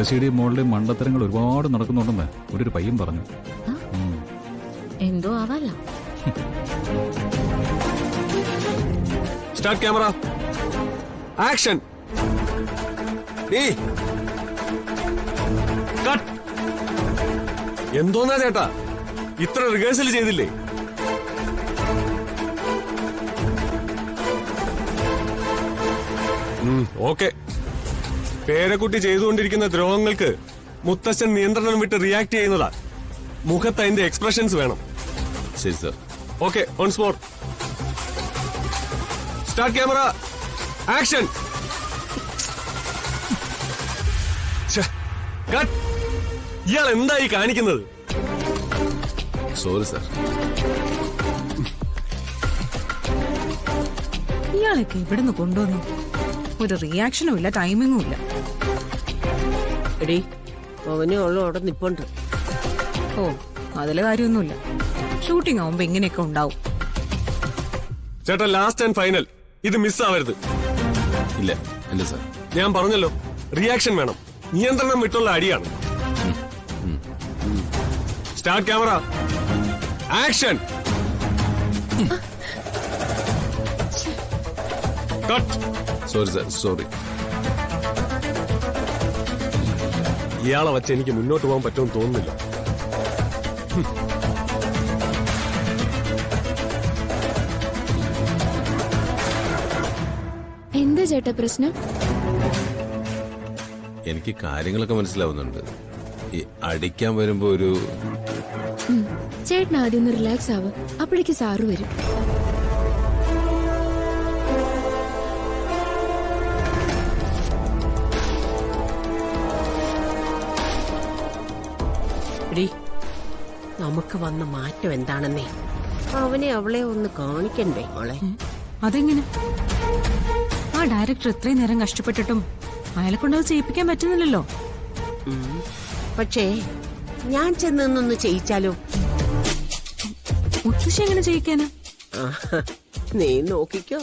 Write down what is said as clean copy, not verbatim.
മുത്തശ്ശിയുടെയും മോളുടെയും മണ്ടത്തരങ്ങൾ ഒരുപാട് നടക്കുന്നുണ്ടെന്ന് ഒരു പയ്യൻ പറഞ്ഞു. എന്തോ ആവാല. Start camera action. എന്തോന്നാ ചേട്ടാ ഇത്ര റിഹേഴ്സൽ ചെയ്തില്ലേ? ഓക്കെ. പേരക്കുട്ടി ചെയ്തുകൊണ്ടിരിക്കുന്ന ദ്രോഹങ്ങൾക്ക് മുത്തശ്ശൻ നിയന്ത്രണം വിട്ട് റിയാക്ട് ചെയ്യുന്നതാ. മുഖത്ത് അതിന്റെ എക്സ്പ്രഷൻസ് വേണം. ശരി sir. Okay, on spot. Start camera action. Cut. ഇയാൾ എന്തായി കാണിക്കുന്നത്? Sorry sir. ഇയാളൊക്കെ ഇവിടുന്ന് കൊണ്ടുവന്നു. ഒരു റിയാക്ഷനും ഇല്ല, ടൈമിങ്ങും ഇല്ല. എടീ, അവനും അവളും അവിടെ നിപ്പുണ്ട്. ഓ, അതില് കാര്യമൊന്നുമില്ല. ഷൂട്ടിംഗ് ആവുമ്പോ ഇങ്ങനെയൊക്കെ ഉണ്ടാവും. ചേട്ടാ, ലാസ്റ്റ് ആൻഡ് ഫൈനൽ. ഇത് മിസ്സാവരുത്. ഇല്ല ഇല്ല സർ. ഞാൻ പറഞ്ഞല്ലോ, റിയാക്ഷൻ വേണം. നിയന്ത്രണം വിട്ടുള്ള അടിയാണ്. Start camera action. Cut. Sorry sir, sorry. ഇയാളെ വച്ച് എനിക്ക് മുന്നോട്ട് പോകാൻ പറ്റുമെന്ന് തോന്നുന്നില്ല. എന്താ ചേട്ടാ പ്രശ്നം? എനിക്ക് കാര്യങ്ങളൊക്കെ മനസ്സിലാവുന്നുണ്ട്. ഈ അടിക്കാൻ വരുമ്പോ ഒരു ചേട്ടൻ ആദ്യം ഒന്ന് റിലാക്സ് ആവ്. അപ്പോഴേക്ക് സാറ് വരും. എടീ, നമുക്ക് വന്ന മാറ്റം എന്താണെന്നേ അവനെ അവളെ ഒന്ന് കാണിക്കണ്ടേ മോളെ? അതെങ്ങനെ? ആ ഡയറക്ടർ ഇത്രയും നേരം കഷ്ടപ്പെട്ടിട്ടും അയാളെ കൊണ്ടത് ചെയ്യിപ്പിക്കാൻ പറ്റുന്നില്ലല്ലോ. പക്ഷേ ഞാൻ ചെന്നൊന്ന് ചെയ്യിച്ചാലോ? മുത്തശ്ശി എങ്ങനെ ചെയ്യിക്കാനാ? നീ നോക്കിക്കോ.